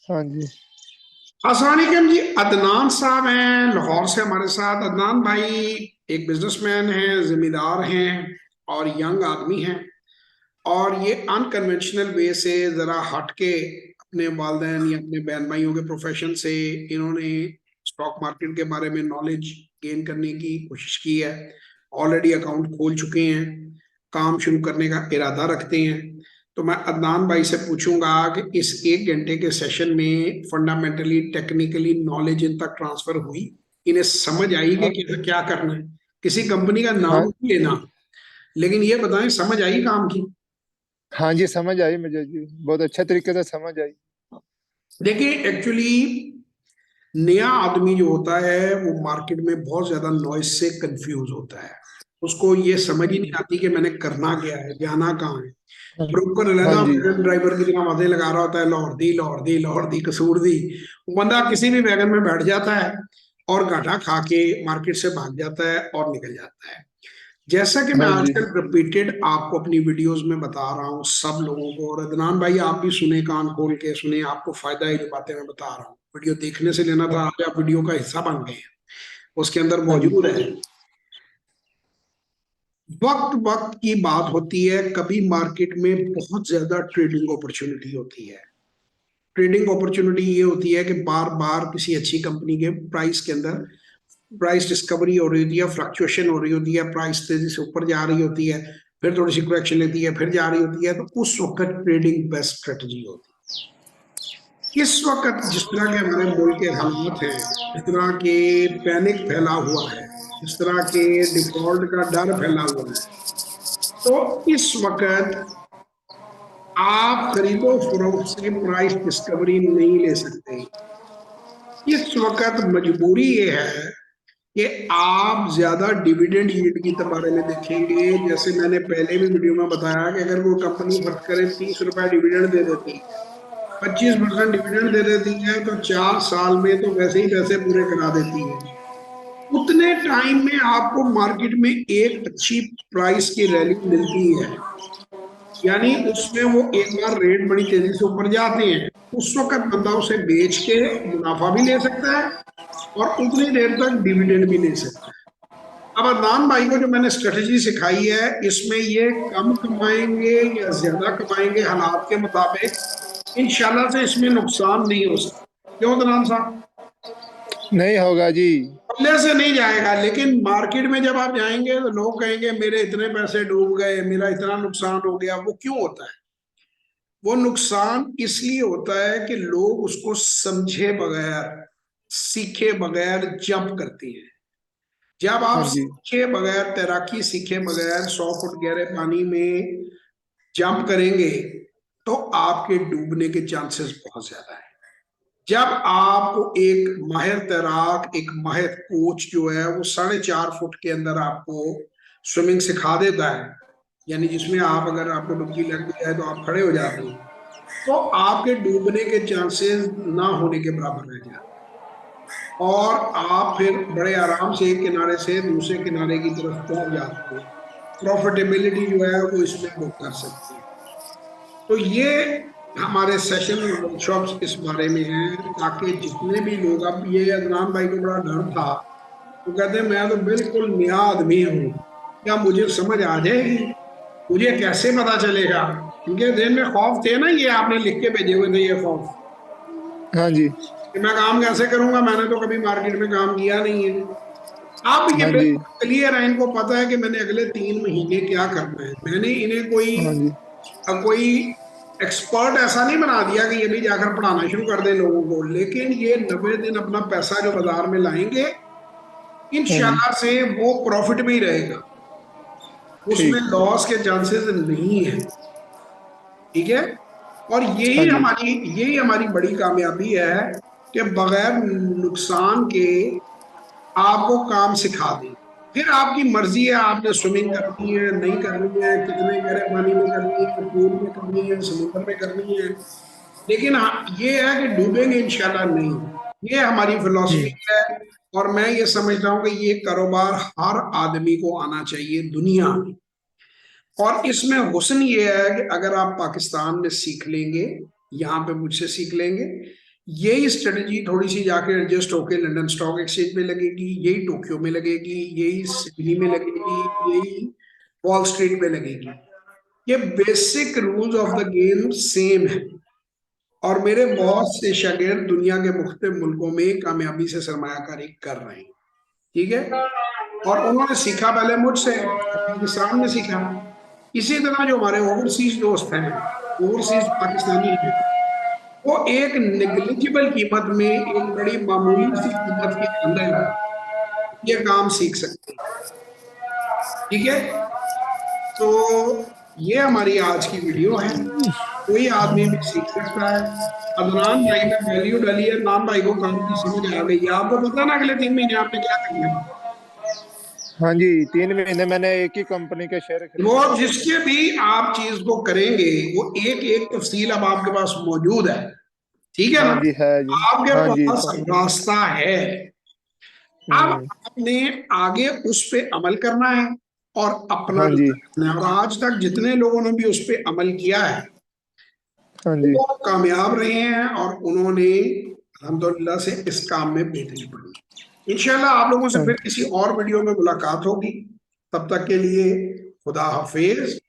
हाँ जी। अस्सलाम वालेकुम जी। अदनान साहब हैं लाहौर से हमारे साथ। अदनान भाई एक बिजनेसमैन हैं, जिम्मेदार हैं और यंग आदमी हैं। और ये अनकन्वेंशनल वे से जरा हट के अपने वालदेन या अपने बहन भाइयों के प्रोफेशन से इन्होंने स्टॉक मार्केट के बारे में नॉलेज गेन करने की कोशिश की है। ऑलरेडी अकाउंट खोल चुके हैं, काम शुरू करने का इरादा रखते हैं। तो मैं अदनान भाई से पूछूंगा कि इस 1 घंटे के सेशन में फंडामेंटली टेक्निकली नॉलेज इन तक ट्रांसफर हुई, इन्हें समझ आई कि हाँ कैसे क्या करना है। किसी कंपनी का नाम हाँ। नहीं लेना, लेकिन ये बताएं समझ आई काम की। हाँ जी, समझ आई मुझे जी, बहुत अच्छे तरीके से समझ आई। देखिए एक्चुअली नया आदमी जो होता है वो मार्केट में बहुत ज्यादा नॉइस से कंफ्यूज होता है। उसको ये समझ ही नहीं आती कि मैंने करना क्या है, जाना कहाँ है। हाँ। ब्रोकर हाँ अलहदा जी। वैगन ड्राइवर की तरह आवाजें लगा रहा होता है, लाहौर दी लाहौर दी लाहौर दी कसूर दी। वो बंदा किसी भी वैगन में बैठ जाता है और घाटा खा के मार्केट से भाग जाता है और निकल जाता है। जैसा कि मैं हाँ जी। आजकल रिपीटेड आपको अपनी वीडियोस में बता रहा हूँ सब लोगों को, और अदनान भाई आप भी सुने, कान खोल के सुने, आपको फायदा है जो बातें मैं बता रहा हूँ। वीडियो देखने से लेना हाँ। था, आज आप वीडियो का हिस्सा बन गए हैं, उसके अंदर हाँ जी। मौजूद है। वक्त वक्त की बात होती है। कभी मार्केट में बहुत ज्यादा ट्रेडिंग अपॉर्चुनिटी होती है। ट्रेडिंग अपॉर्चुनिटी ये होती है कि बार बार किसी अच्छी कंपनी के प्राइस के अंदर प्राइस डिस्कवरी हो रही होती है, फ्लक्चुएशन हो रही होती है, प्राइस तेजी से ऊपर जा रही होती है, फिर थोड़ी सी करेक्शन लेती है, फिर जा रही होती है। तो उस वक्त ट्रेडिंग बेस्ट स्ट्रेटजी होती है। इस वक्त जिस तरह के हमारे मुल्क के हालात हैं, जिस तरह के पैनिक फैला हुआ है, जिस तरह के डिफॉल्ट का डर फैला हुआ है, तो इस वक्त आप खरीदो फरोख्त से प्राइस डिस्कवरी नहीं ले सकते। इस वक्त मजबूरी ये है कि आप ज्यादा डिविडेंड यील्ड की बारे में देखेंगे। जैसे मैंने पहले भी वीडियो में बताया कि अगर कोई कंपनी फर्ज करे 30 रुपए डिविडेंड दे देती है, 25% डिविडेंड दे देती है, तो 4 साल में तो वैसे ही पैसे पूरे करा देती है। उतने टाइम में आपको मार्केट में एक अच्छी प्राइस की रैली मिलती है, यानी उसमें वो एक बार रेट बड़ी तेजी से ऊपर जाते हैं। उस वक्त बंदा उसे बेच के मुनाफा भी ले सकता है और उतनी देर तक डिविडेंड भी ले सकता है। अब अदनान भाई को जो मैंने स्ट्रेटजी सिखाई है, इसमें ये कम कमाएंगे या ज्यादा कमाएंगे हालात के मुताबिक, इंशाल्लाह से इसमें नुकसान नहीं हो सकता। क्यों अदनान साहब? नहीं होगा जी। पल्ले से नहीं जाएगा, लेकिन मार्केट में जब आप जाएंगे तो लोग कहेंगे मेरे इतने पैसे डूब गए, मेरा इतना नुकसान हो गया। वो क्यों होता है? वो नुकसान इसलिए होता है कि लोग उसको समझे बगैर, सीखे बगैर जंप करते हैं। जब आप हाँ जी। सीखे बगैर, तैराकी सीखे बगैर 100 फुट गहरे पानी में जंप करेंगे तो आपके डूबने के चांसेस बहुत ज्यादा है। जब आपको एक माहिर तैराक, एक माहिर कोच जो है वो 4.5 फुट के अंदर आपको स्विमिंग सिखा देता है, यानी जिसमें आप अगर आपको डुबकी लग भी जाए तो आप खड़े हो जाते हैं, तो आपके डूबने के चांसेस ना होने के बराबर रह जाते हैं और आप फिर बड़े आराम से एक किनारे से दूसरे किनारे की तरफ पहुंच जाते हैं। प्रॉफिटेबिलिटी जो है वो इसमें बुक कर सकते हैं। तो ये हमारे सेशन और वर्कशॉप्स इस बारे में हैं, ताकि जितने भी लोग, अब ये अदनान भाई को बड़ा डर था, वो कहते हैं मैं तो बिल्कुल नया आदमी हूँ, क्या मुझे समझ आ जाएगी, मुझे कैसे पता चलेगा? इनके दिल में खौफ थे ना, ये आपने लिख के भेजे हुए थे ये खौफ हाँ जी। कि मैं काम कैसे करूंगा, मैंने तो कभी मार्केट में काम किया नहीं है। अब ये हाँ जी। बिल्कुल क्लियर है, इनको पता है कि मैंने अगले 3 महीने क्या करना है। मैंने इन्हें कोई हाँ जी। कोई एक्सपर्ट ऐसा नहीं बना दिया कि ये भी जाकर पढ़ाना शुरू कर दे लोगों को, लेकिन ये 90 दिन अपना पैसा जो बाजार में लाएंगे, हाँ जी। इंशाल्लाह से वो प्रॉफिट में ही रहेगा, उसमें ठीक। लॉस के चांसेस नहीं है। ठीक है। और हाँ जी। यही हमारी बड़ी कामयाबी है कि बगैर नुकसान के आपको काम सिखा दें। फिर आपकी मर्जी है, आपने स्विमिंग करनी है नहीं करनी है, कितने गहरे पानी में करनी है, पूल में करनी है, समुद्र में करनी है, लेकिन हाँ ये है कि डूबेंगे इंशाल्लाह नहीं। ये हमारी हम्म। फिलॉसफी है। और मैं ये समझता हूँ कि ये कारोबार हर आदमी को आना चाहिए दुनिया में। और इसमें हुस्न ये है कि अगर आप पाकिस्तान में सीख लेंगे, यहाँ पे मुझसे सीख लेंगे, यही स्ट्रेटजी थोड़ी सी जाके एडजस्ट होके लंदन स्टॉक एक्सचेंज में लगेगी, यही टोक्यो में लगेगी, यही सिडनी में लगेगी, यही वॉल स्ट्रीट में लगेगी। ये basic rules of the game same है। और मेरे बहुत से शागिर्द दुनिया के मुख्तलिफ मुल्कों में कामयाबी से सरमायाकारी कर रहे हैं, ठीक है। और उन्होंने सीखा पहले मुझसे, पाकिस्तान में सीखा। इसी तरह जो हमारे ओवरसीज दोस्त हैं, ओवरसीज पाकिस्तानी हैं, वो एक नेग्लिजिबल कीमत में, एक बड़ी मामूली सी कीमत के अंदर ये काम सीख सकते हैं, ठीक है। तो ये हमारी आज की वीडियो है, कोई आदमी भी सीख सकता है। अदनान भाई ने वैल्यू डाली है, नाम भाई को काम की समझ आ गई है। आपको पता ना अगले 3 महीने आपने क्या करना है। हाँ जी, 3 महीने मैंने एक ही कंपनी के शेयर वो खरीदे हैं। जिसके भी आप चीज को करेंगे, वो एक एक तफसील अब आपके पास मौजूद है, ठीक है हाँ ना। जी, है जी। आपके हाँ जी, पास समझ। रास्ता है। अब हम्म। आपने आगे उस पे अमल करना है और अपना हाँ जी। करना है। और आज तक जितने लोगों ने भी उस पे अमल किया है, हाँ जी। वो कामयाब रहे हैं और उन्होंने अल्हम्दुलिल्लाह से इस काम में बेहतरी पड़ी। इंशाल्लाह आप लोगों से हाँ फिर किसी और वीडियो में मुलाकात होगी। तब तक के लिए खुदा हाफिज।